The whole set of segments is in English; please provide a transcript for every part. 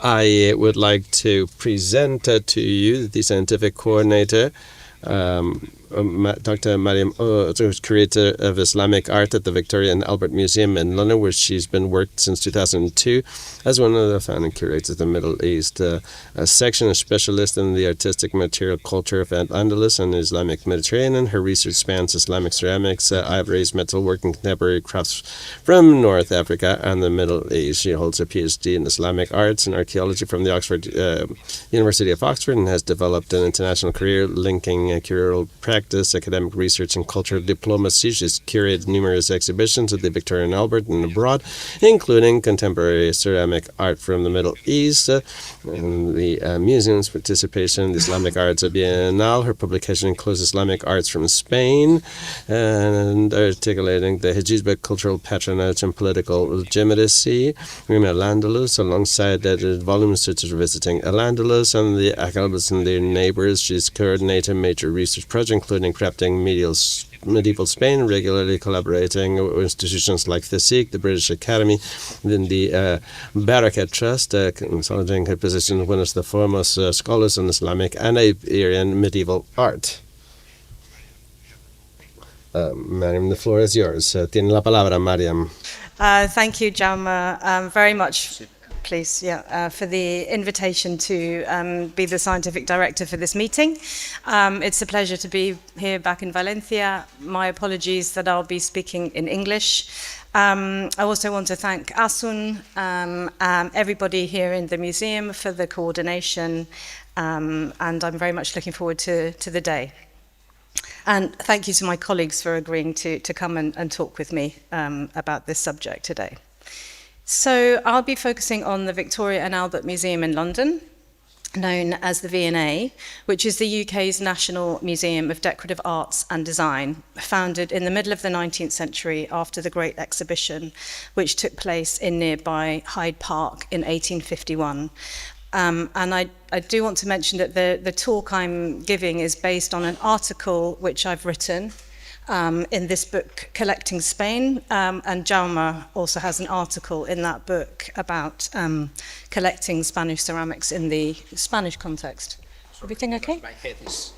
I would like to present to you the scientific coordinator, Dr. Mariam, who's curator of Islamic art at the Victoria and Albert Museum in London, where she's been worked since 2002 as one of the founding curators of the Middle East section, a specialist in the artistic material culture of Al-Andalus and the Islamic Mediterranean. Her research spans Islamic ceramics, ivories, metalwork, and contemporary crafts from North Africa and the Middle East. She holds a PhD in Islamic arts and archaeology from the University of Oxford, and has developed an international career linking curatorial practice, academic research, and cultural diplomacy. She's curated numerous exhibitions at the Victoria and Albert and abroad, including contemporary ceramic art from the Middle East, and the museum's participation in the Islamic Arts Biennale. Her publication includes Islamic arts from Spain and articulating the Hijazba cultural patronage and political legitimacy in Al-Andalus, alongside volumes such as visiting Al-Andalus and the Al-Andalus and their neighbors. She's coordinated a major research project, including crafting medieval Spain, regularly collaborating with institutions like the SIG, the British Academy, then the Baraka Trust, consolidating her position as one of the foremost scholars on Islamic and Iberian medieval art. Mariam, the floor is yours. Tiene la palabra, Mariam. Thank you, Jaume, very much. Please, for the invitation to be the scientific director for this meeting. It's a pleasure to be here back in Valencia. My apologies that I'll be speaking in English. I also want to thank Asun, everybody here in the museum for the coordination, and I'm very much looking forward to the day. And thank you to my colleagues for agreeing to come and talk with me about this subject today. So I'll be focusing on the Victoria and Albert Museum in London, known as the V&A, which is the UK's National Museum of Decorative Arts and Design, founded in the middle of the 19th century after the Great Exhibition, which took place in nearby Hyde Park in 1851. And I do want to mention that the talk I'm giving is based on an article which I've written in this book, Collecting Spain, and Jaume also has an article in that book about collecting Spanish ceramics in the Spanish context. Everything okay? My head is...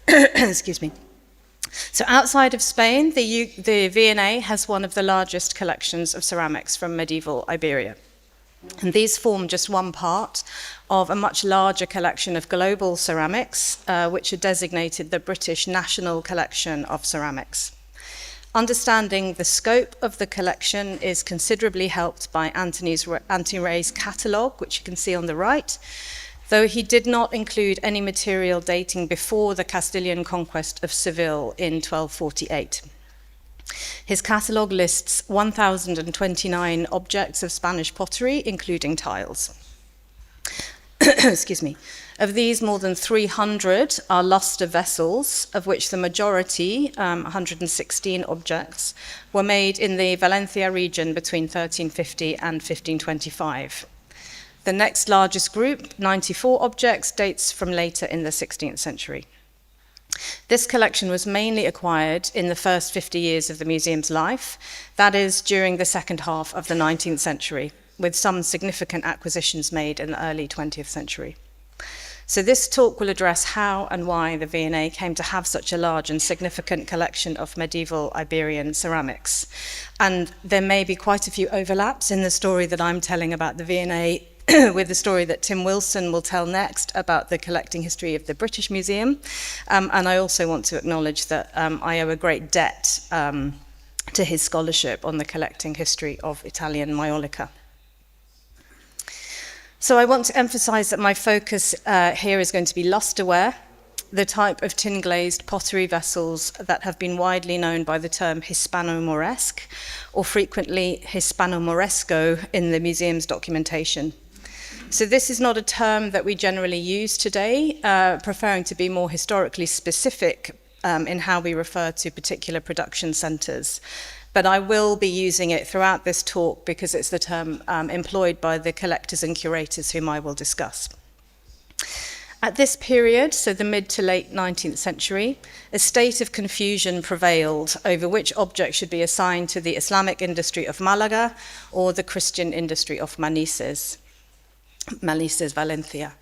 Excuse me. So outside of Spain, the V&A has one of the largest collections of ceramics from medieval Iberia. And these form just one part of a much larger collection of global ceramics, which are designated the British National Collection of Ceramics. Understanding the scope of the collection is considerably helped by Anthony Ray's catalogue, which you can see on the right, though he did not include any material dating before the Castilian conquest of Seville in 1248. His catalogue lists 1,029 objects of Spanish pottery, including tiles. Excuse me. Of these, more than 300 are lustre vessels, of which the majority, 116 objects, were made in the Valencia region between 1350 and 1525. The next largest group, 94 objects, dates from later in the 16th century. This collection was mainly acquired in the first 50 years of the museum's life, that is, during the second half of the 19th century, with some significant acquisitions made in the early 20th century. So this talk will address how and why the V&A came to have such a large and significant collection of medieval Iberian ceramics. And there may be quite a few overlaps in the story that I'm telling about the V&A with the story that Tim Wilson will tell next about the collecting history of the British Museum. And I also want to acknowledge that I owe a great debt to his scholarship on the collecting history of Italian Maiolica. So I want to emphasize that my focus here is going to be lustreware, the type of tin-glazed pottery vessels that have been widely known by the term Hispano-Moresque, or frequently Hispano-Moresco in the museum's documentation. So this is not a term that we generally use today, preferring to be more historically specific in how we refer to particular production centres. But I will be using it throughout this talk because it's the term employed by the collectors and curators whom I will discuss. At this period, so the mid to late 19th century, a state of confusion prevailed over which object should be assigned to the Islamic industry of Malaga or the Christian industry of Manises, Valencia.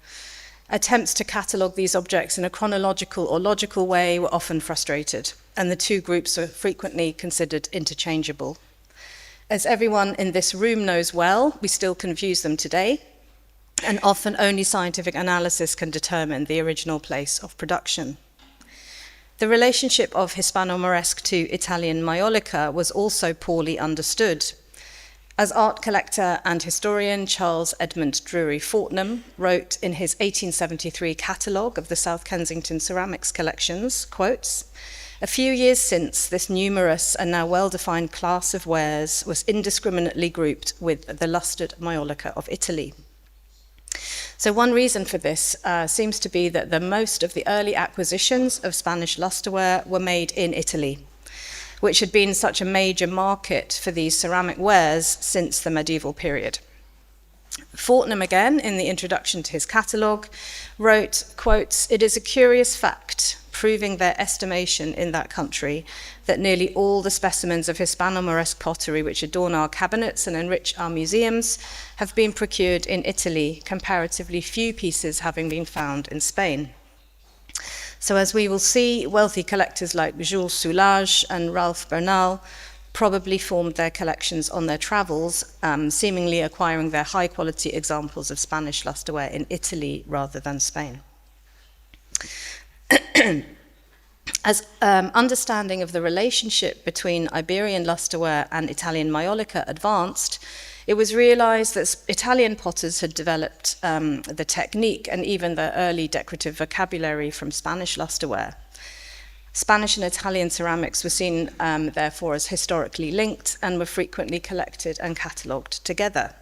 Attempts to catalogue these objects in a chronological or logical way were often frustrated, and the two groups were frequently considered interchangeable. As everyone in this room knows well, we still confuse them today, and often only scientific analysis can determine the original place of production. The relationship of Hispano-Moresque to Italian Maiolica was also poorly understood. As art collector and historian Charles Edmund Drury Fortnum wrote in his 1873 catalogue of the South Kensington ceramics collections, quotes, "A few years since, this numerous and now well-defined class of wares was indiscriminately grouped with the lustered Maiolica of Italy." So one reason for this seems to be that the most of the early acquisitions of Spanish lustreware were made in Italy, which had been such a major market for these ceramic wares since the medieval period. Fortnum again, in the introduction to his catalogue, wrote, quotes, "It is a curious fact, proving their estimation in that country, that nearly all the specimens of Hispano-Moresque pottery which adorn our cabinets and enrich our museums have been procured in Italy, comparatively few pieces having been found in Spain." So as we will see, wealthy collectors like Jules Soulage and Ralph Bernal probably formed their collections on their travels, seemingly acquiring their high-quality examples of Spanish lustreware in Italy rather than Spain. As understanding of the relationship between Iberian lustreware and Italian Maiolica advanced, it was realized that Italian potters had developed the technique and even the early decorative vocabulary from Spanish lustreware. Spanish and Italian ceramics were seen, therefore, as historically linked and were frequently collected and catalogued together.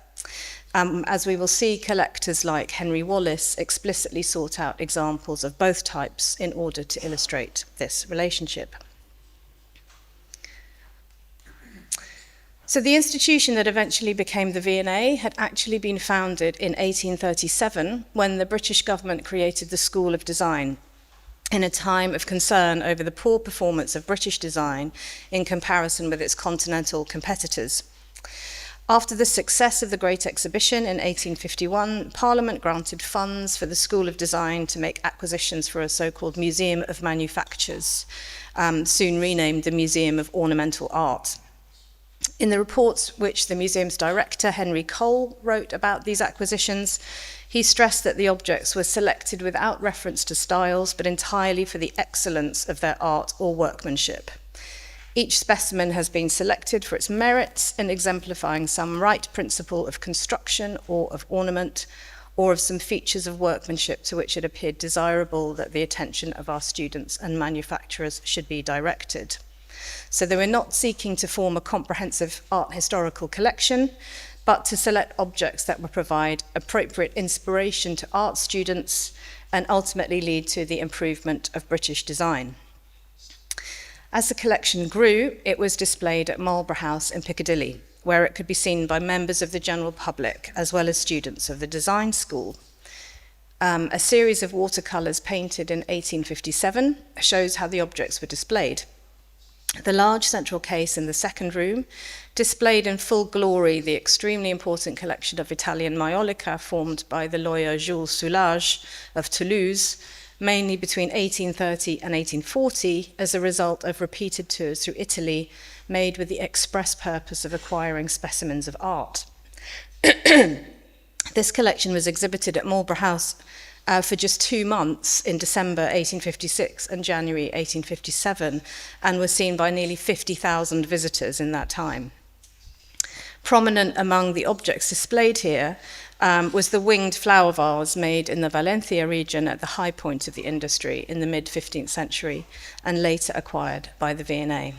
As we will see, collectors like Henry Wallace explicitly sought out examples of both types in order to illustrate this relationship. So the institution that eventually became the V&A had actually been founded in 1837 when the British government created the School of Design in a time of concern over the poor performance of British design in comparison with its continental competitors. After the success of the Great Exhibition in 1851, Parliament granted funds for the School of Design to make acquisitions for a so-called Museum of Manufactures, soon renamed the Museum of Ornamental Art. In the reports which the museum's director, Henry Cole, wrote about these acquisitions, he stressed that the objects were selected without reference to styles, but entirely for the excellence of their art or workmanship. Each specimen has been selected for its merits in exemplifying some right principle of construction or of ornament, or of some features of workmanship to which it appeared desirable that the attention of our students and manufacturers should be directed. So they were not seeking to form a comprehensive art historical collection, but to select objects that would provide appropriate inspiration to art students and ultimately lead to the improvement of British design. As the collection grew, it was displayed at Marlborough House in Piccadilly, where it could be seen by members of the general public as well as students of the design school. A series of watercolours painted in 1857 shows how the objects were displayed. The large central case in the second room displayed in full glory the extremely important collection of Italian Maiolica formed by the lawyer Jules Soulage of Toulouse, mainly between 1830 and 1840, as a result of repeated tours through Italy made with the express purpose of acquiring specimens of art. This collection was exhibited at Marlborough House for just 2 months in December 1856 and January 1857, and was seen by nearly 50,000 visitors in that time. Prominent among the objects displayed here was the winged flower vase made in the Valencia region at the high point of the industry in the mid-15th century and later acquired by the V&A.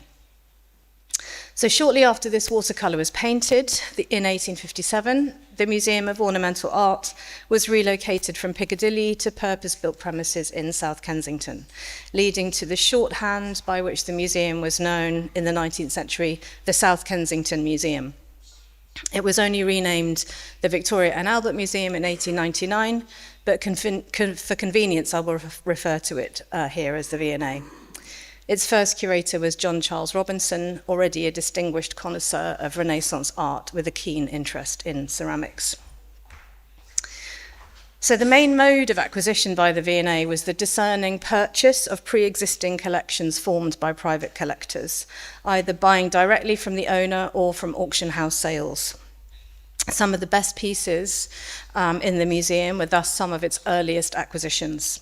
So shortly after this watercolour was painted, in 1857, the Museum of Ornamental Art was relocated from Piccadilly to purpose-built premises in South Kensington, leading to the shorthand by which the museum was known in the 19th century, the South Kensington Museum. It was only renamed the Victoria and Albert Museum in 1899, but for convenience, I will refer to it here as the V&A. Its first curator was John Charles Robinson, already a distinguished connoisseur of Renaissance art with a keen interest in ceramics. So the main mode of acquisition by the V&A was the discerning purchase of pre-existing collections formed by private collectors, either buying directly from the owner or from auction house sales. Some of the best pieces in the museum were thus some of its earliest acquisitions.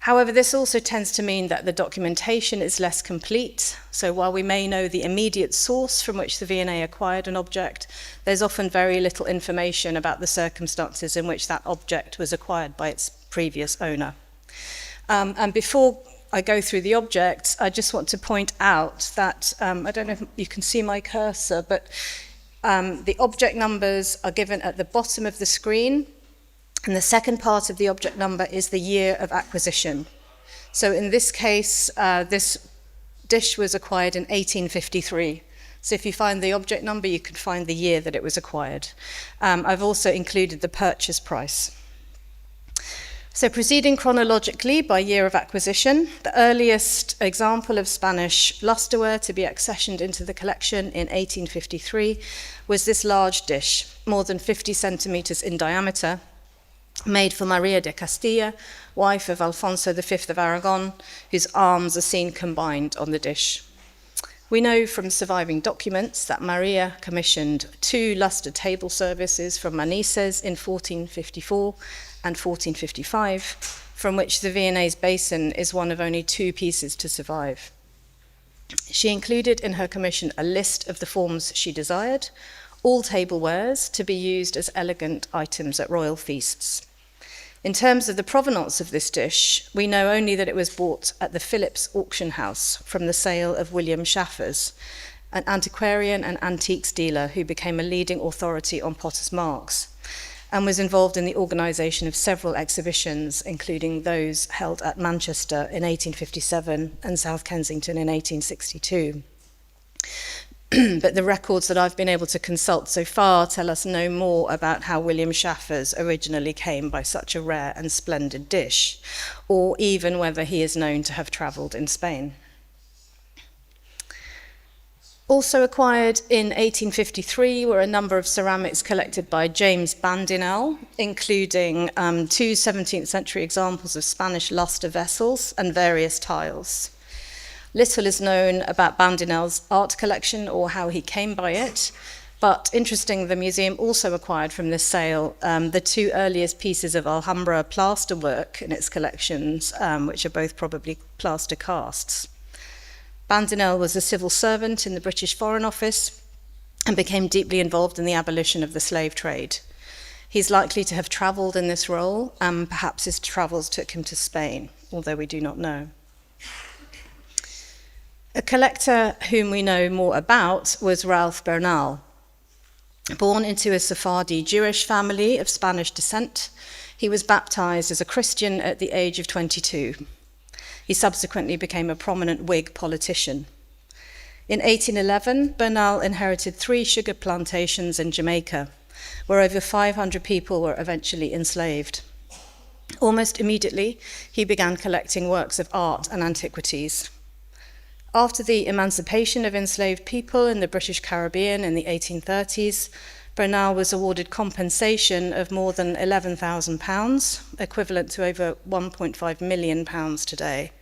However, this also tends to mean that the documentation is less complete. So while we may know the immediate source from which the V&A acquired an object, there's often very little information about the circumstances in which that object was acquired by its previous owner. And before I go through the objects, I just want to point out that, I don't know if you can see my cursor, but the object numbers are given at the bottom of the screen. And the second part of the object number is the year of acquisition. So in this case, this dish was acquired in 1853. So if you find the object number, you can find the year that it was acquired. I've also included the purchase price. So proceeding chronologically by year of acquisition, the earliest example of Spanish lustreware to be accessioned into the collection in 1853 was this large dish, more than 50 centimeters in diameter, made for Maria de Castilla, wife of Alfonso V of Aragon, whose arms are seen combined on the dish. We know from surviving documents that Maria commissioned 2 lustre table services from Manises in 1454 and 1455, from which the V&A's basin is one of only 2 pieces to survive. She included in her commission a list of the forms she desired, all tablewares to be used as elegant items at royal feasts. In terms of the provenance of this dish, we know only that it was bought at the Phillips auction house from the sale of William Shaffers, an antiquarian and antiques dealer who became a leading authority on potter's marks and was involved in the organisation of several exhibitions, including those held at Manchester in 1857 and South Kensington in 1862. But the records that I've been able to consult so far tell us no more about how William Shaffers originally came by such a rare and splendid dish, or even whether he is known to have travelled in Spain. Also acquired in 1853 were a number of ceramics collected by James Bandinel, including 2 17th century examples of Spanish lustre vessels and various tiles. Little is known about Bandinel's art collection or how he came by it, but interesting, the museum also acquired from this sale the 2 earliest pieces of Alhambra plaster work in its collections, which are both probably plaster casts. Bandinel was a civil servant in the British Foreign Office and became deeply involved in the abolition of the slave trade. He's likely to have travelled in this role, and perhaps his travels took him to Spain, although we do not know. A collector whom we know more about was Ralph Bernal. Born into a Sephardi Jewish family of Spanish descent, he was baptized as a Christian at the age of 22. He subsequently became a prominent Whig politician. In 1811, Bernal inherited 3 sugar plantations in Jamaica, where over 500 people were eventually enslaved. Almost immediately, he began collecting works of art and antiquities. After the emancipation of enslaved people in the British Caribbean in the 1830s, Bernal was awarded compensation of more than £11,000, equivalent to over £1.5 million today.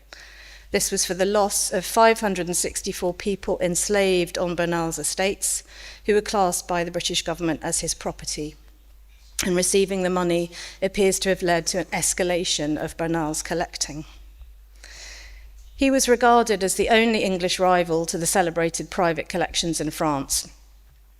This was for the loss of 564 people enslaved on Bernal's estates, who were classed by the British government as his property. And receiving the money appears to have led to an escalation of Bernal's collecting. He was regarded as the only English rival to the celebrated private collections in France.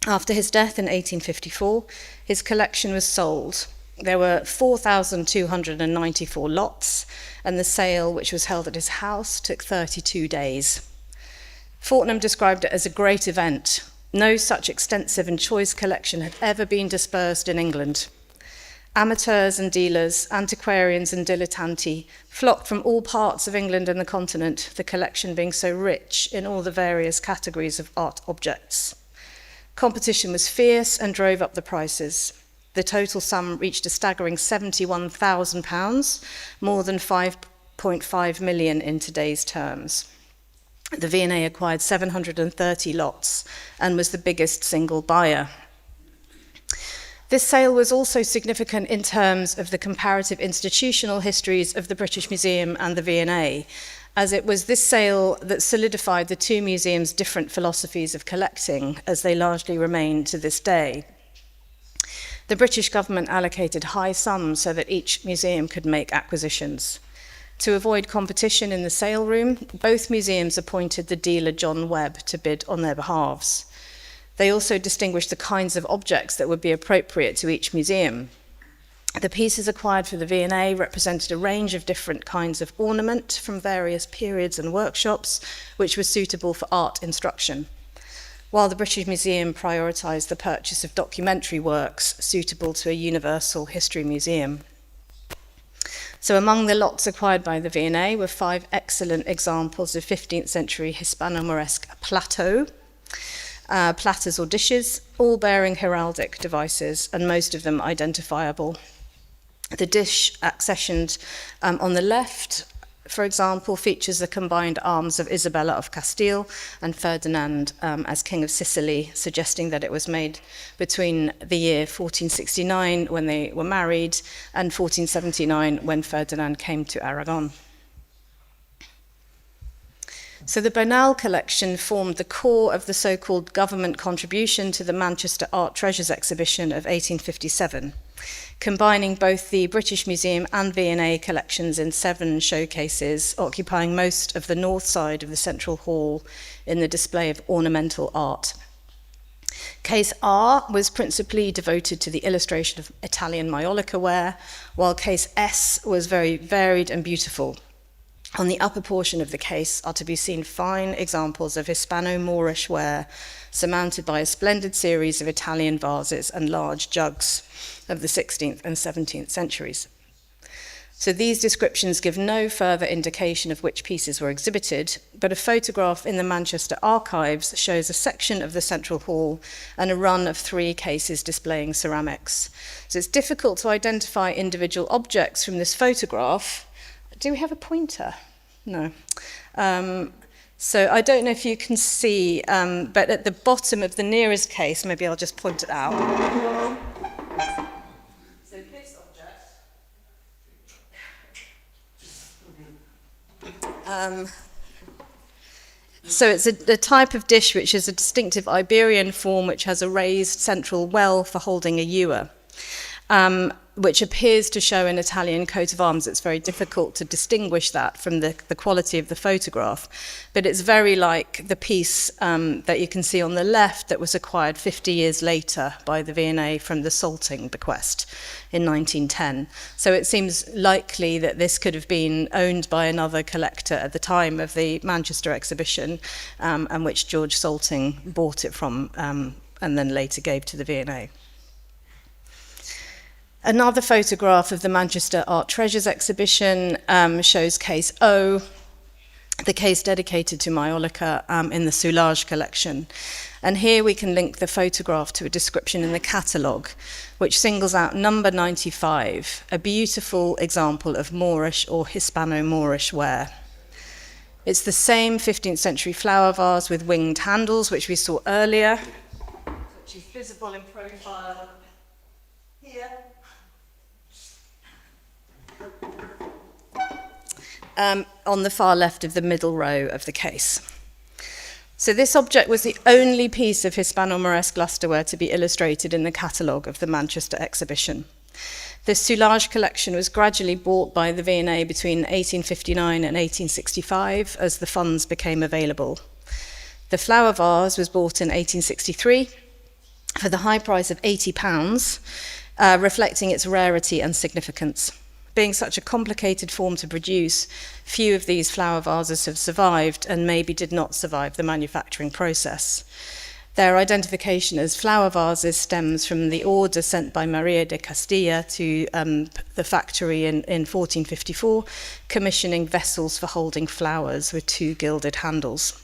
After his death in 1854, his collection was sold. There were 4,294 lots, and the sale, which was held at his house, took 32 days. Fortnum described it as a great event. No such extensive and choice collection had ever been dispersed in England. Amateurs and dealers, antiquarians and dilettanti flocked from all parts of England and the continent, the collection being so rich in all the various categories of art objects. Competition was fierce and drove up the prices. The total sum reached a staggering £71,000, more than 5.5 million in today's terms. The V&A acquired 730 lots and was the biggest single buyer. This sale was also significant in terms of the comparative institutional histories of the British Museum and the V&A, as it was this sale that solidified the two museums' different philosophies of collecting, as they largely remain to this day. The British government allocated high sums so that each museum could make acquisitions. To avoid competition in the sale room, both museums appointed the dealer John Webb to bid on their behalves. They also distinguished the kinds of objects that would be appropriate to each museum. The pieces acquired for the V&A represented a range of different kinds of ornament from various periods and workshops, which was suitable for art instruction, while the British Museum prioritised the purchase of documentary works suitable to a universal history museum. So among the lots acquired by the V&A were 5 excellent examples of 15th century Hispano-Moresque plateaux, platters or dishes, all bearing heraldic devices, and most of them identifiable. The dish accessioned on the left, for example, features the combined arms of Isabella of Castile and Ferdinand as King of Sicily, suggesting that it was made between the year 1469, when they were married, and 1479, when Ferdinand came to Aragon. So the Bernal collection formed the core of the so-called government contribution to the Manchester Art Treasures exhibition of 1857, combining both the British Museum and V&A collections in 7 showcases, occupying most of the north side of the central hall in the display of ornamental art. Case R was principally devoted to the illustration of Italian Maiolica ware, while Case S was very varied and beautiful. On the upper portion of the case are to be seen fine examples of Hispano-Moorish ware, surmounted by a splendid series of Italian vases and large jugs of the 16th and 17th centuries. So these descriptions give no further indication of which pieces were exhibited, but a photograph in the Manchester archives shows a section of the central hall and a run of 3 cases displaying ceramics. So it's difficult to identify individual objects from this photograph. Do we have a pointer? No. So I don't know if you can see, but at the bottom of the nearest case, maybe I'll just point it out. So this object. So it's a type of dish which is a distinctive Iberian form, which has a raised central well for holding a ewer. Which appears to show an Italian coat of arms. It's very difficult to distinguish that from the quality of the photograph, but it's very like the piece that you can see on the left that was acquired 50 years later by the V&A from the Salting bequest in 1910. So it seems likely that this could have been owned by another collector at the time of the Manchester exhibition, and which George Salting bought it from and then later gave to the V&A. Another photograph of the Manchester Art Treasures exhibition shows Case O, the case dedicated to Maiolica in the Soulage collection. And here we can link the photograph to a description in the catalogue, which singles out number 95, a beautiful example of Moorish or Hispano-Moorish ware. It's the same 15th century flower vase with winged handles, which we saw earlier, which is visible in profile here. On the far left of the middle row of the case. So this object was the only piece of Hispano-Moresque lustreware to be illustrated in the catalogue of the Manchester exhibition. The Soulage collection was gradually bought by the V&A between 1859 and 1865 as the funds became available. The flower vase was bought in 1863 for the high price of £80, reflecting its rarity and significance. Being such a complicated form to produce, few of these flower vases have survived and maybe did not survive the manufacturing process. Their identification as flower vases stems from the order sent by Maria de Castilla to the factory in 1454, commissioning vessels for holding flowers with 2 gilded handles.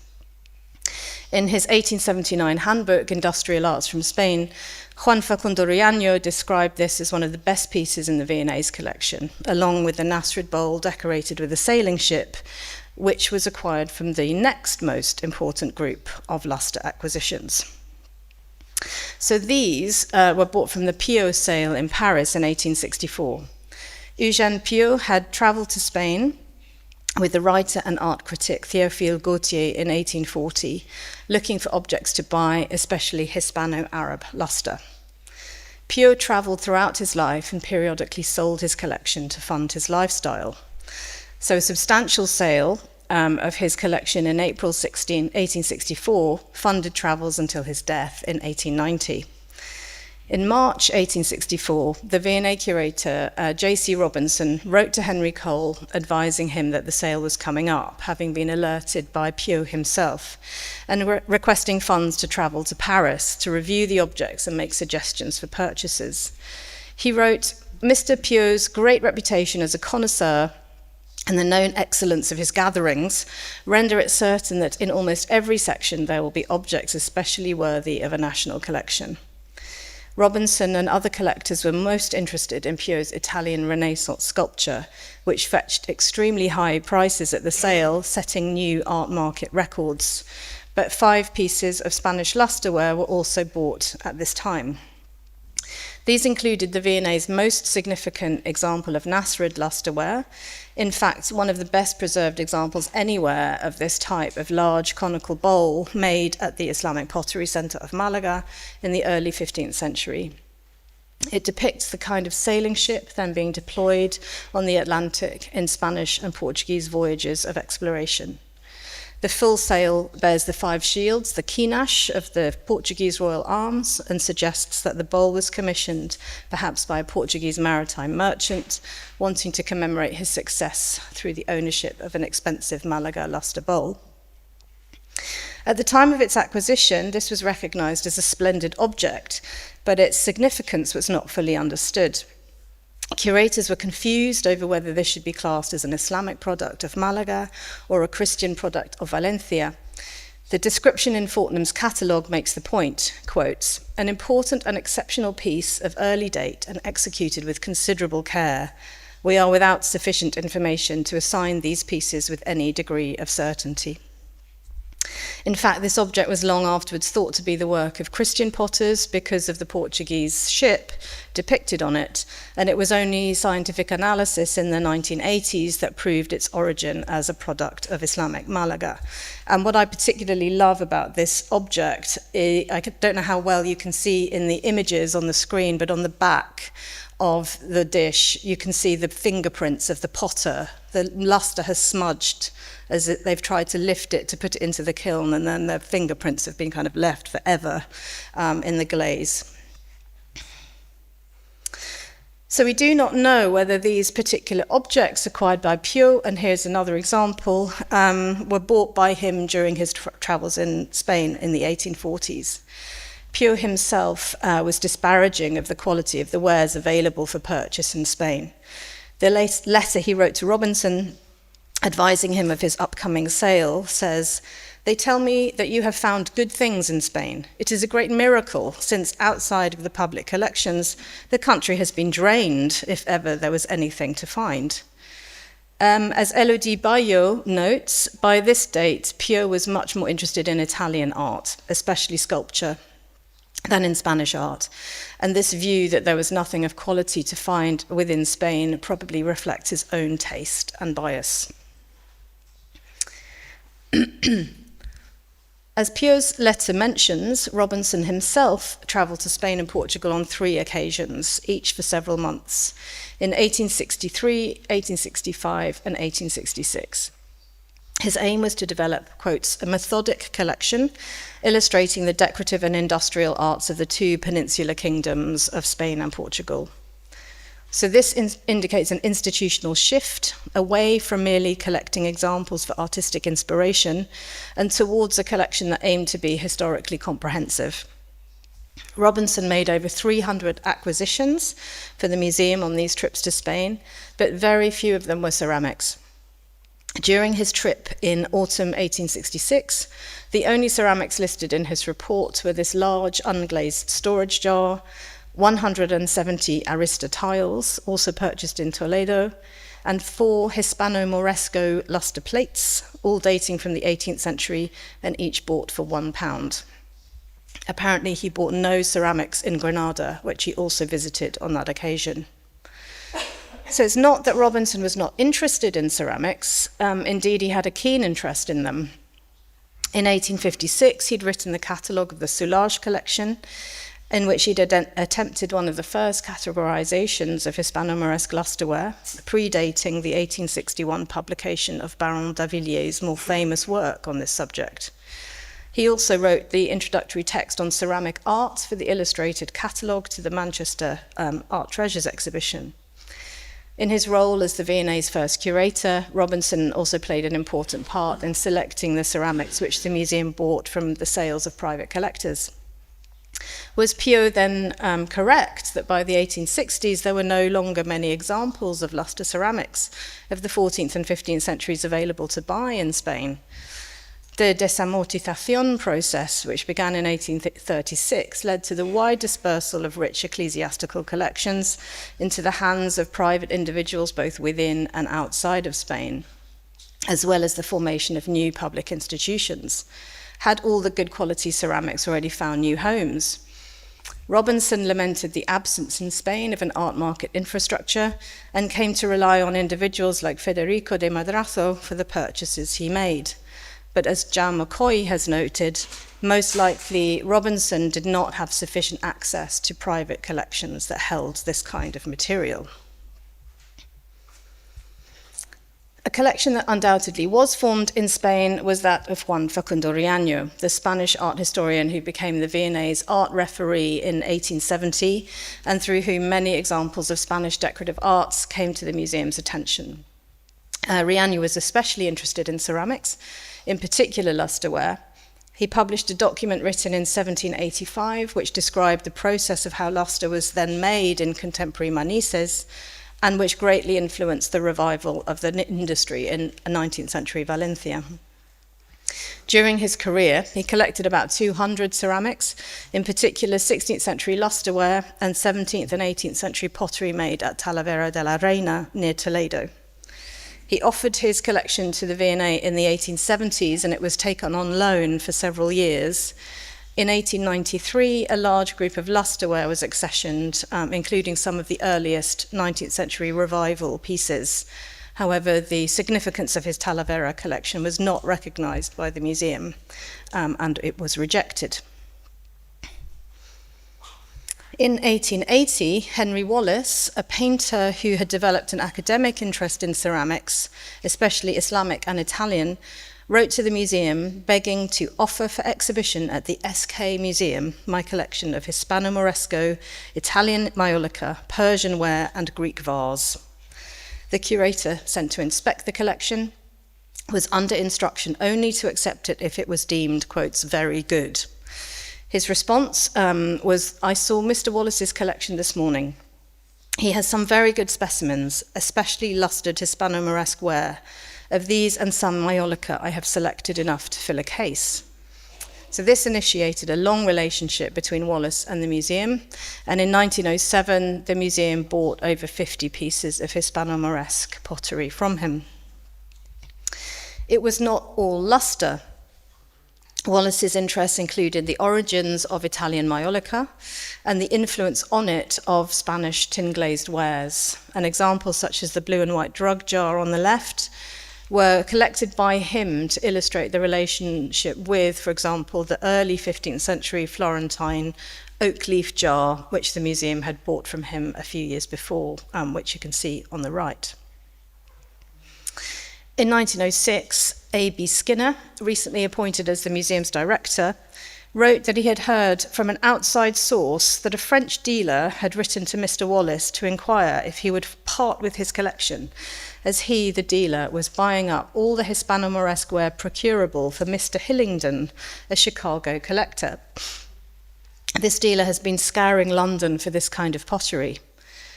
In his 1879 handbook, Industrial Arts from Spain, Juan Facundo Riaño described this as one of the best pieces in the V&A's collection, along with the Nasrid bowl decorated with a sailing ship, which was acquired from the next most important group of luster acquisitions. So these were bought from the Piot sale in Paris in 1864. Eugène Piot had travelled to Spain with the writer and art critic Théophile Gautier in 1840, looking for objects to buy, especially Hispano-Arab luster. Piot travelled throughout his life and periodically sold his collection to fund his lifestyle. So a substantial sale of his collection in April 1864 funded travels until his death in 1890. In March 1864, the V&A curator, J.C. Robinson, wrote to Henry Cole advising him that the sale was coming up, having been alerted by Piot himself, and requesting funds to travel to Paris to review the objects and make suggestions for purchases. He wrote, "Mr. Piot's great reputation as a connoisseur and the known excellence of his gatherings render it certain that in almost every section there will be objects especially worthy of a national collection." Robinson and other collectors were most interested in Piot's Italian Renaissance sculpture, which fetched extremely high prices at the sale, setting new art market records. But 5 pieces of Spanish lusterware were also bought at this time. These included the V&A's most significant example of Nasrid lusterware, in fact, one of the best preserved examples anywhere of this type of large conical bowl made at the Islamic Pottery Center of Malaga in the early 15th century. It depicts the kind of sailing ship then being deployed on the Atlantic in Spanish and Portuguese voyages of exploration. The full sail bears the 5 shields, the quinash of the Portuguese royal arms, and suggests that the bowl was commissioned perhaps by a Portuguese maritime merchant wanting to commemorate his success through the ownership of an expensive Malaga luster bowl. At the time of its acquisition, this was recognized as a splendid object, but its significance was not fully understood. Curators were confused over whether this should be classed as an Islamic product of Malaga or a Christian product of Valencia. The description in Fortnum's catalogue makes the point, quotes, "An important and exceptional piece of early date and executed with considerable care. We are without sufficient information to assign these pieces with any degree of certainty." In fact, this object was long afterwards thought to be the work of Christian potters because of the Portuguese ship depicted on it, and it was only scientific analysis in the 1980s that proved its origin as a product of Islamic Malaga. And what I particularly love about this object, I don't know how well you can see in the images on the screen, but on the back of the dish, you can see the fingerprints of the potter. The luster has smudged as they've tried to lift it to put it into the kiln, and then the fingerprints have been kind of left forever in the glaze. So we do not know whether these particular objects acquired by Piot, and here's another example, were bought by him during his travels in Spain in the 1840s. Piot himself was disparaging of the quality of the wares available for purchase in Spain. The letter he wrote to Robinson, advising him of his upcoming sale, says, "They tell me that you have found good things in Spain. It is a great miracle, since outside of the public collections, the country has been drained, if ever there was anything to find." As Elodie Bayot notes, by this date, Piot was much more interested in Italian art, especially sculpture, than in Spanish art. And this view that there was nothing of quality to find within Spain probably reflects his own taste and bias. As Piot's letter mentions, Robinson himself travelled to Spain and Portugal on 3 occasions, each for several months, in 1863, 1865, and 1866. His aim was to develop, quotes, "a methodic collection illustrating the decorative and industrial arts of the 2 peninsular kingdoms of Spain and Portugal." So this indicates an institutional shift away from merely collecting examples for artistic inspiration and towards a collection that aimed to be historically comprehensive. Robinson made over 300 acquisitions for the museum on these trips to Spain, but very few of them were ceramics. During his trip in autumn 1866, the only ceramics listed in his report were this large unglazed storage jar, 170 arista tiles, also purchased in Toledo, and 4 Hispano-Moresco luster plates, all dating from the 18th century and each bought for £1. Apparently, he bought no ceramics in Granada, which he also visited on that occasion. So it's not that Robinson was not interested in ceramics. Indeed, he had a keen interest in them. In 1856, he'd written the catalogue of the Soulage collection, in which he'd attempted one of the first categorizations of Hispano-Moresque lusterware, predating the 1861 publication of Baron d'Avillier's more famous work on this subject. He also wrote the introductory text on ceramic art for the illustrated catalogue to the Manchester Art Treasures exhibition. In his role as the V&A's first curator, Robinson also played an important part in selecting the ceramics which the museum bought from the sales of private collectors. Was Pio then correct that by the 1860s there were no longer many examples of luster ceramics of the 14th and 15th centuries available to buy in Spain? The desamortización process, which began in 1836, led to the wide dispersal of rich ecclesiastical collections into the hands of private individuals both within and outside of Spain, as well as the formation of new public institutions. Had all the good quality ceramics already found new homes? Robinson lamented the absence in Spain of an art market infrastructure and came to rely on individuals like Federico de Madrazo for the purchases he made. But as Jaume Coy has noted, most likely Robinson did not have sufficient access to private collections that held this kind of material. A collection that undoubtedly was formed in Spain was that of Juan Facundo Riaño, the Spanish art historian who became the V&A's art referee in 1870, and through whom many examples of Spanish decorative arts came to the museum's attention. Riaño was especially interested in ceramics, in particular lusterware. He published a document written in 1785 which described the process of how luster was then made in contemporary Manises, and which greatly influenced the revival of the industry in 19th century Valencia. During his career, he collected about 200 ceramics, in particular 16th century lusterware and 17th and 18th century pottery made at Talavera de la Reina near Toledo. He offered his collection to the V&A in the 1870s, and it was taken on loan for several years. In 1893, a large group of lusterware was accessioned, including some of the earliest 19th century revival pieces. However, the significance of his Talavera collection was not recognized by the museum, and it was rejected. In 1880, Henry Wallace, a painter who had developed an academic interest in ceramics, especially Islamic and Italian, wrote to the museum begging to offer for exhibition at the SK Museum my collection of Hispano-Moresco, Italian maiolica, Persian ware, and Greek vase. The curator, sent to inspect the collection, was under instruction only to accept it if it was deemed, quotes, very good. His response was, I saw Mr. Wallace's collection this morning. He has some very good specimens, especially lustered Hispano-Moresque ware. Of these and some maiolica, I have selected enough to fill a case. So this initiated a long relationship between Wallace and the museum, and in 1907, the museum bought over 50 pieces of Hispano-Moresque pottery from him. It was not all luster. Wallace's interests included the origins of Italian maiolica and the influence on it of Spanish tin-glazed wares. An example such as the blue and white drug jar on the left were collected by him to illustrate the relationship with, for example, the early 15th century Florentine oak leaf jar, which the museum had bought from him a few years before, which you can see on the right. In 1906, A.B. Skinner, recently appointed as the museum's director, wrote that he had heard from an outside source that a French dealer had written to Mr. Wallace to inquire if he would part with his collection, as he, the dealer, was buying up all the Hispano-Moresque ware procurable for Mr. Hillingdon, a Chicago collector. This dealer has been scouring London for this kind of pottery.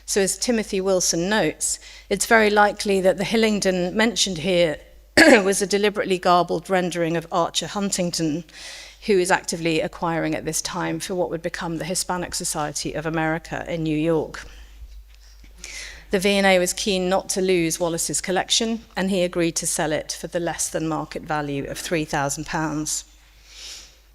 So as Timothy Wilson notes, it's very likely that the Hillingdon mentioned here was a deliberately garbled rendering of Archer Huntington, who is actively acquiring at this time for what would become the Hispanic Society of America in New York. The V&A was keen not to lose Wallace's collection, and he agreed to sell it for the less than market value of £3,000.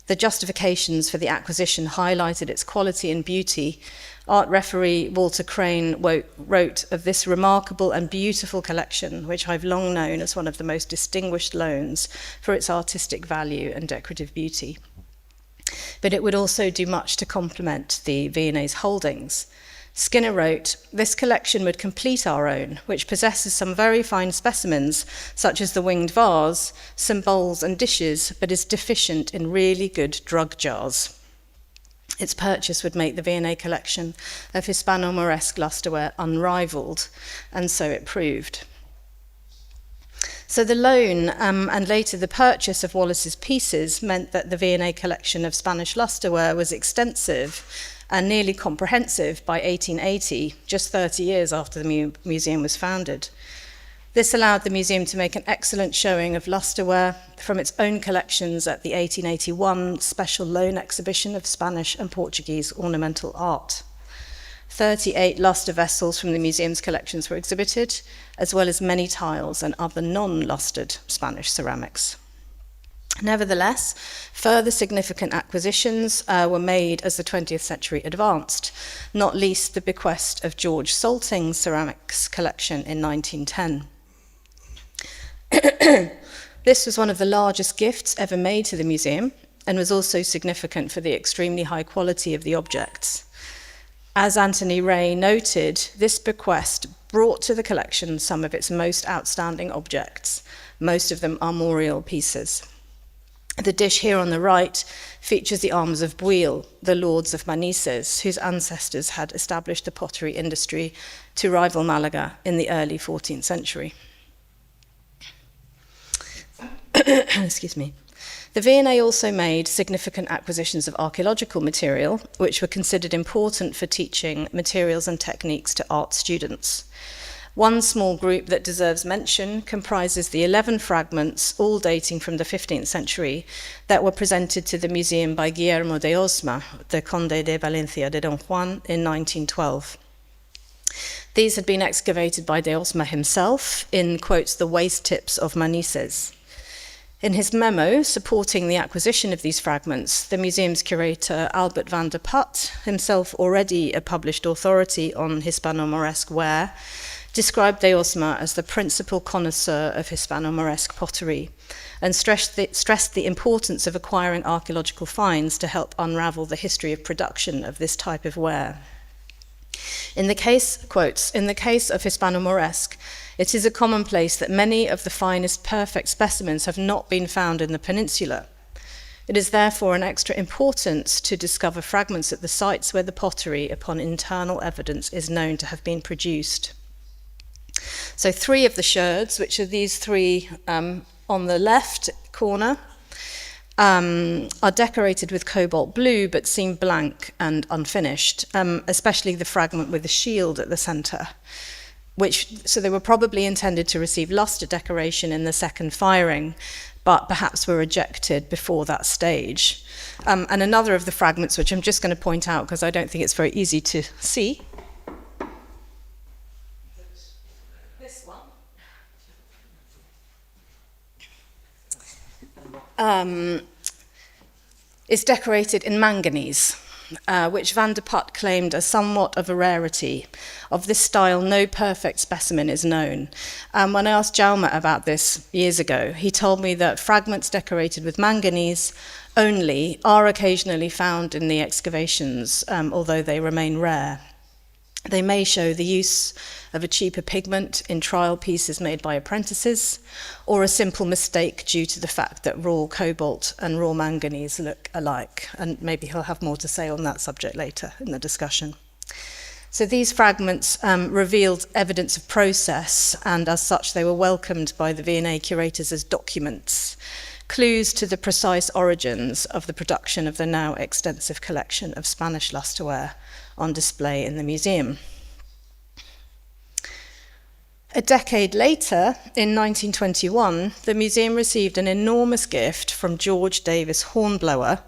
The justifications for the acquisition highlighted its quality and beauty. Art referee Walter Crane wrote of this remarkable and beautiful collection, which I've long known as one of the most distinguished loans for its artistic value and decorative beauty. But it would also do much to complement the V&A's holdings. Skinner wrote, "This collection would complete our own, which possesses some very fine specimens, such as the winged vase, some bowls and dishes, but is deficient in really good drug jars." Its purchase would make the V&A collection of Hispano-Moresque lustreware unrivaled, and so it proved. So the loan and later the purchase of Wallace's pieces meant that the V&A collection of Spanish lustreware was extensive and nearly comprehensive by 1880, just 30 years after the museum was founded. This allowed the museum to make an excellent showing of lustreware from its own collections at the 1881 special loan exhibition of Spanish and Portuguese ornamental art. 38 lustre vessels from the museum's collections were exhibited, as well as many tiles and other non-lustered Spanish ceramics. Nevertheless, further significant acquisitions were made as the 20th century advanced, not least the bequest of George Salting's ceramics collection in 1910. This was one of the largest gifts ever made to the museum and was also significant for the extremely high quality of the objects. As Anthony Ray noted, this bequest brought to the collection some of its most outstanding objects, most of them armorial pieces. The dish here on the right features the arms of Buil, the lords of Manises, whose ancestors had established the pottery industry to rival Malaga in the early 14th century. Excuse me. The V&A also made significant acquisitions of archaeological material, which were considered important for teaching materials and techniques to art students. One small group that deserves mention comprises the 11 fragments, all dating from the 15th century, that were presented to the museum by Guillermo de Osma, the Conde de Valencia de Don Juan, in 1912. These had been excavated by de Osma himself in, quotes, the waste tips of Manises. In his memo supporting the acquisition of these fragments, the museum's curator Albert van der Put, himself already a published authority on Hispano-Moresque ware, described de Osma as the principal connoisseur of Hispano-Moresque pottery and stressed the importance of acquiring archaeological finds to help unravel the history of production of this type of ware. In the case, quotes, "In the case of Hispano-Moresque, it is a commonplace that many of the finest perfect specimens have not been found in the peninsula. It is therefore an extra importance to discover fragments at the sites where the pottery, upon internal evidence, is known to have been produced." So 3 of the sherds, which are these 3 on the left corner, are decorated with cobalt blue but seem blank and unfinished, especially the fragment with the shield at the centre. So they were probably intended to receive lustre decoration in the second firing, but perhaps were rejected before that stage. And another of the fragments, which I'm just going to point out because I don't think it's very easy to see. This one. Is decorated in manganese, which van der Put claimed as somewhat of a rarity. Of this style, no perfect specimen is known. When I asked Jaume about this years ago, he told me that fragments decorated with manganese only are occasionally found in the excavations, although they remain rare. They may show the use of a cheaper pigment in trial pieces made by apprentices, or a simple mistake due to the fact that raw cobalt and raw manganese look alike. And maybe he'll have more to say on that subject later in the discussion. So these fragments revealed evidence of process, and as such they were welcomed by the V&A curators as documents, clues to the precise origins of the production of the now extensive collection of Spanish lustreware on display in the museum. A decade later, in 1921, the museum received an enormous gift from George Davis Hornblower,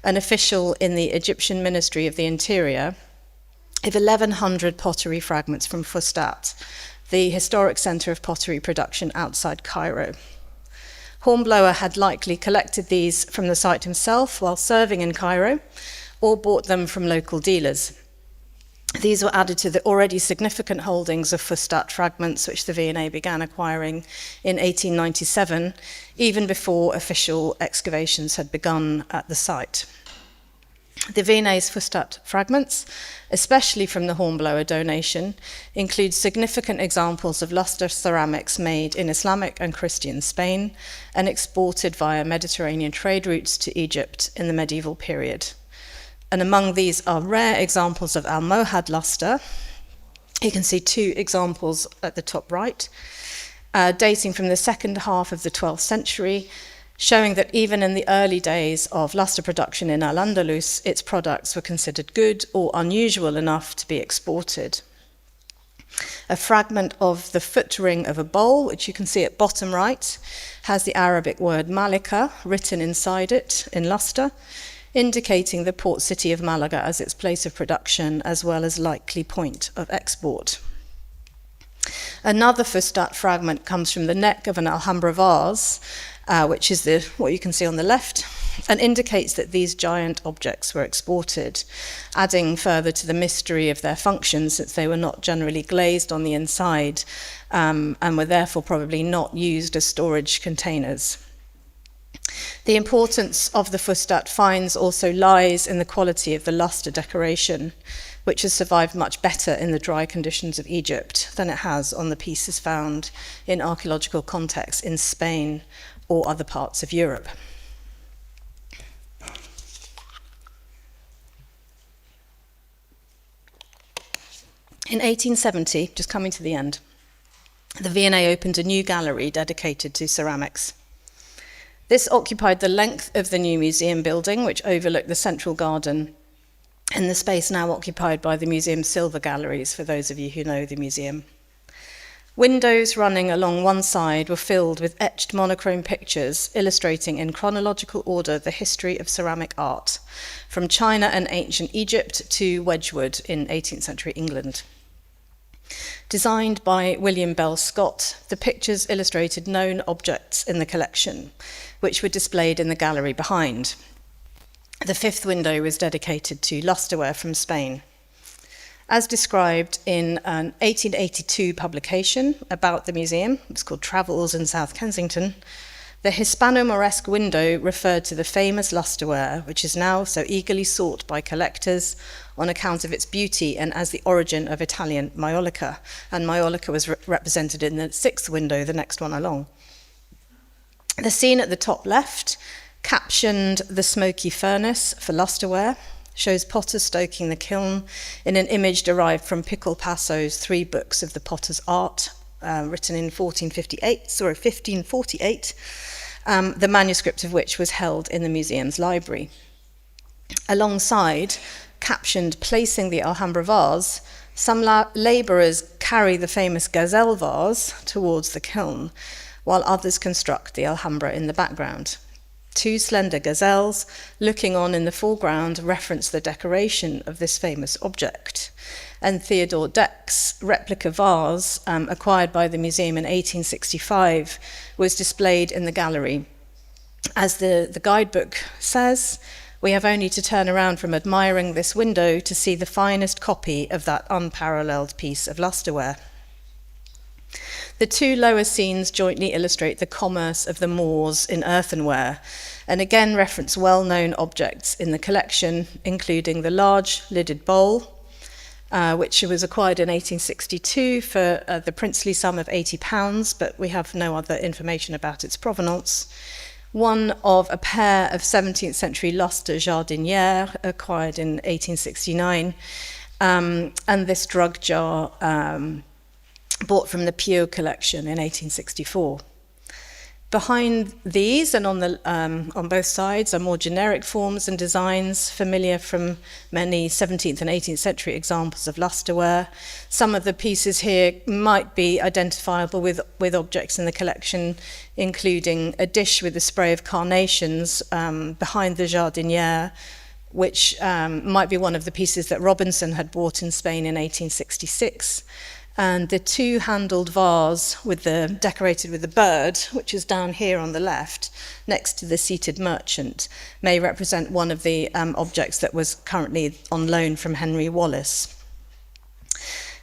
an official in the Egyptian Ministry of the Interior, of 1,100 pottery fragments from Fustat, the historic centre of pottery production outside Cairo. Hornblower had likely collected these from the site himself while serving in Cairo, or bought them from local dealers. These were added to the already significant holdings of Fustat fragments, which the V&A began acquiring in 1897, even before official excavations had begun at the site. The V&A's Fustat fragments, especially from the Hornblower donation, include significant examples of luster ceramics made in Islamic and Christian Spain and exported via Mediterranean trade routes to Egypt in the medieval period. And among these are rare examples of Almohad luster. You can see two examples at the top right, dating from the second half of the 12th century, showing that even in the early days of luster production in Al-Andalus, its products were considered good or unusual enough to be exported. A fragment of the foot ring of a bowl, which you can see at bottom right, has the Arabic word Malika written inside it in luster, indicating the port city of Malaga as its place of production, as well as likely point of export. Another Fustat fragment comes from the neck of an Alhambra vase, which is what you can see on the left, and indicates that these giant objects were exported, adding further to the mystery of their function, since they were not generally glazed on the inside and were therefore probably not used as storage containers. The importance of the Fustat finds also lies in the quality of the luster decoration, which has survived much better in the dry conditions of Egypt than it has on the pieces found in archaeological contexts in Spain or other parts of Europe. In 1870, just coming to the end, the V&A opened a new gallery dedicated to ceramics. This occupied the length of the new museum building, which overlooked the central garden, and the space now occupied by the museum's silver galleries, for those of you who know the museum. Windows running along one side were filled with etched monochrome pictures illustrating in chronological order the history of ceramic art, from China and ancient Egypt to Wedgwood in 18th century England. Designed by William Bell Scott, the pictures illustrated known objects in the collection, which were displayed in the gallery behind. The fifth window was dedicated to lustreware from Spain. As described in an 1882 publication about the museum, it's called Travels in South Kensington, the Hispano-Moresque window referred to the famous lustreware, which is now so eagerly sought by collectors on account of its beauty and as the origin of Italian maiolica. And maiolica was represented in the sixth window, the next one along. The scene at the top left, captioned "The Smoky Furnace" for lustreware, shows potters stoking the kiln in an image derived from Pickle Passo's 3 books of the potter's art, written in 1548, the manuscript of which was held in the museum's library. Alongside, captioned "Placing the Alhambra vase," some labourers carry the famous gazelle vase towards the kiln, while others construct the Alhambra in the background. 2 slender gazelles, looking on in the foreground, reference the decoration of this famous object. And Theodore Deck's replica vase, acquired by the museum in 1865, was displayed in the gallery. As the guidebook says, we have only to turn around from admiring this window to see the finest copy of that unparalleled piece of lustreware. The 2 lower scenes jointly illustrate the commerce of the Moors in earthenware, and again reference well-known objects in the collection, including the large lidded bowl, which was acquired in 1862 for the princely sum of £80, but we have no other information about its provenance. One of a pair of 17th century luster jardinières acquired in 1869, and this drug jar bought from the Pio collection in 1864. Behind these and on both sides are more generic forms and designs familiar from many 17th and 18th century examples of lustreware. Some of the pieces here might be identifiable with objects in the collection, including a dish with a spray of carnations behind the jardinière, which might be one of the pieces that Robinson had bought in Spain in 1866. And the two-handled vase decorated with the bird, which is down here on the left, next to the seated merchant, may represent one of the objects that was currently on loan from Henry Wallace.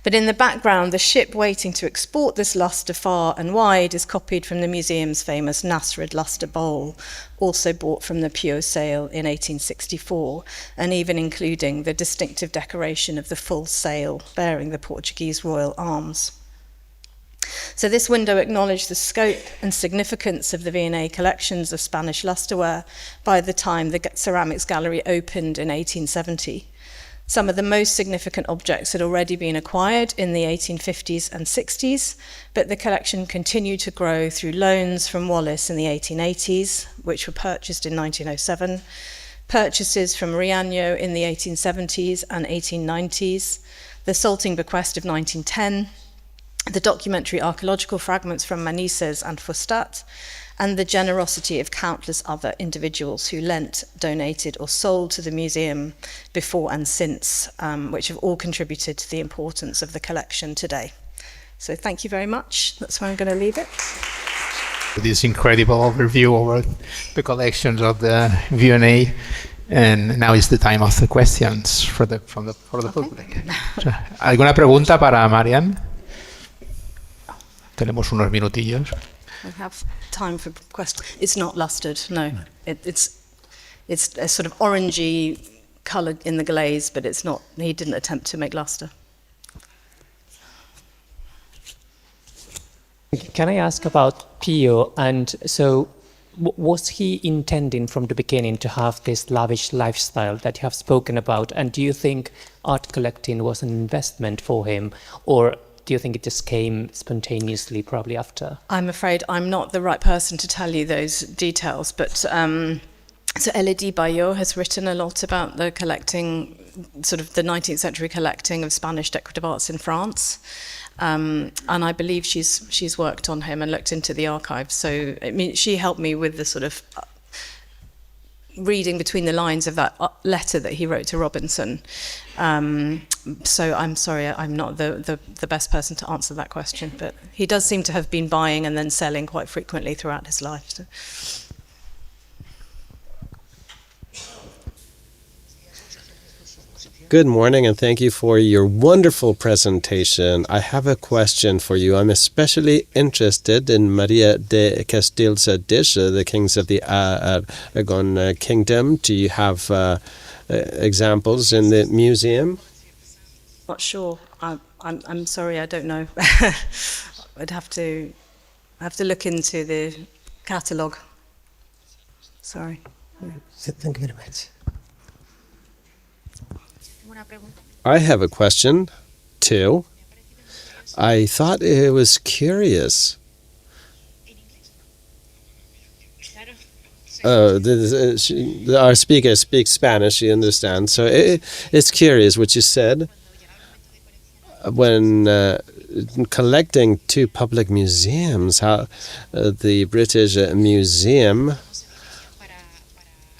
But in the background, the ship waiting to export this lustre far and wide is copied from the museum's famous Nasrid lustre bowl, also bought from the Pio sale in 1864, and even including the distinctive decoration of the full sail bearing the Portuguese royal arms. So this window acknowledged the scope and significance of the V&A collections of Spanish lustreware by the time the ceramics gallery opened in 1870. Some of the most significant objects had already been acquired in the 1850s and 60s, but the collection continued to grow through loans from Wallace in the 1880s, which were purchased in 1907, purchases from Riaño in the 1870s and 1890s, the salting bequest of 1910, the documentary archaeological fragments from Manises and Fustat, and the generosity of countless other individuals who lent, donated, or sold to the museum before and since, which have all contributed to the importance of the collection today. So thank you very much. That's where I'm going to leave it. This incredible overview over the collections of the V&A, and now is the time of the questions for the public. ¿Alguna pregunta para Mariam? Tenemos unos minutillos. We have time for questions. It's not lustered, no. It's a sort of orangey colour in the glaze, but it's not. He didn't attempt to make luster. Can I ask about Pio? And so, was he intending from the beginning to have this lavish lifestyle that you have spoken about? And do you think art collecting was an investment for him, or do you think it just came spontaneously probably after? I'm afraid I'm not the right person to tell you those details, but so Elodie Bayot has written a lot about the collecting, sort of the 19th century collecting of Spanish decorative arts in France. And I believe she's worked on him and looked into the archives. So I mean, she helped me with the sort of reading between the lines of that letter that he wrote to Robinson. So I'm sorry, I'm not the best person to answer that question, but he does seem to have been buying and then selling quite frequently throughout his life. So. Good morning, and thank you for your wonderful presentation. I have a question for you. I'm especially interested in Maria de Castile's dish, the kings of the Aragon kingdom. Do you have examples in the museum? Not sure. I'm sorry, I don't know. I'd have to look into the catalogue. Sorry. Thank you very much. I have a question, too. I thought it was curious. Our speaker speaks Spanish, she understands. So it's curious what you said. When collecting two public museums, how the British Museum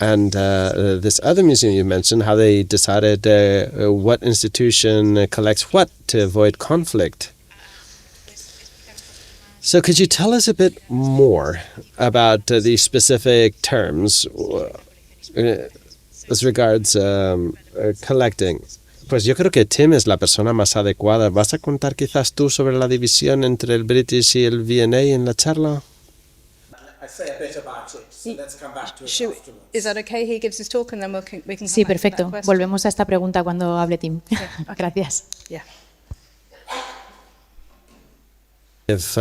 and this other museum you mentioned, how they decided what institution collects what to avoid conflict. So could you tell us a bit more about the specific terms as regards collecting? Pues yo creo que Tim es la persona más adecuada. ¿Vas a contar quizás tú sobre la división entre el British y el V&A en la charla? I say a bit about it, so let's come back to it afterwards. Is that okay? He gives his talk and then we can come Sí, back to that perfecto. question. Volvemos a esta pregunta cuando hable Tim. Gracias. Yeah. If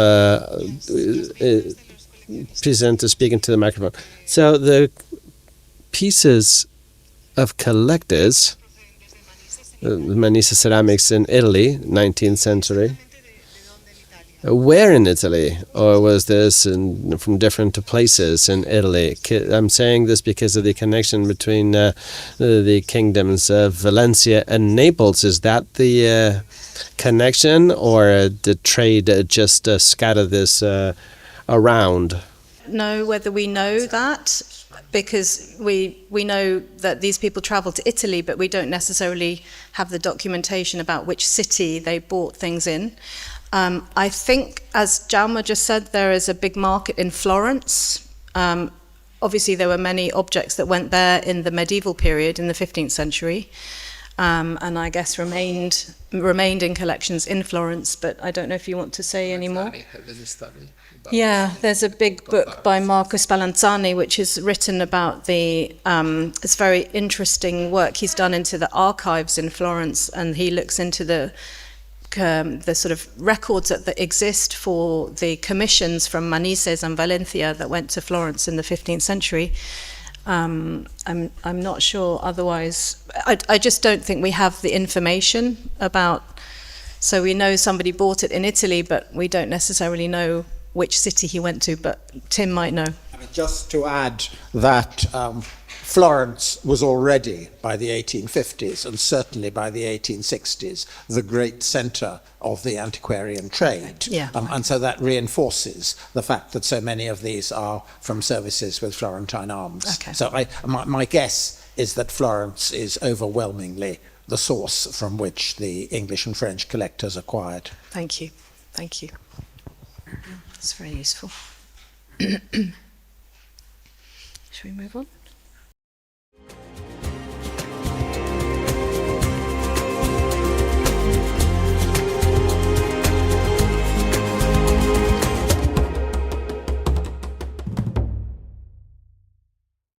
presenter speaking to the microphone. So the pieces of collectors, Manises ceramics in Italy, 19th century. Where in Italy, or was this from different places in Italy? I'm saying this because of the connection between the kingdoms of Valencia and Naples. Is that the connection, or did trade just scatter this around? Know whether we know that, because we know that these people travel to Italy, but we don't necessarily have the documentation about which city they bought things in. I think, as Jaume just said, there is a big market in Florence. Obviously, there were many objects that went there in the medieval period, in the 15th century, and I guess remained in collections in Florence, but I don't know if you want to say any more. Yeah, there's a big book by Marco Spallanzani which is written about it's very interesting work he's done into the archives in Florence, and he looks into the sort of records that exist for the commissions from Manises and Valencia that went to Florence in the 15th century. I'm not sure otherwise. I just don't think we have the information about. So we know somebody bought it in Italy, but we don't necessarily know which city he went to, but Tim might know. I mean, just to add that Florence was already, by the 1850s and certainly by the 1860s, the great centre of the antiquarian trade. Yeah. And so that reinforces the fact that so many of these are from services with Florentine arms. Okay. So my guess is that Florence is overwhelmingly the source from which the English and French collectors acquired. Thank you. Thank you. That's very useful. Shall we move on?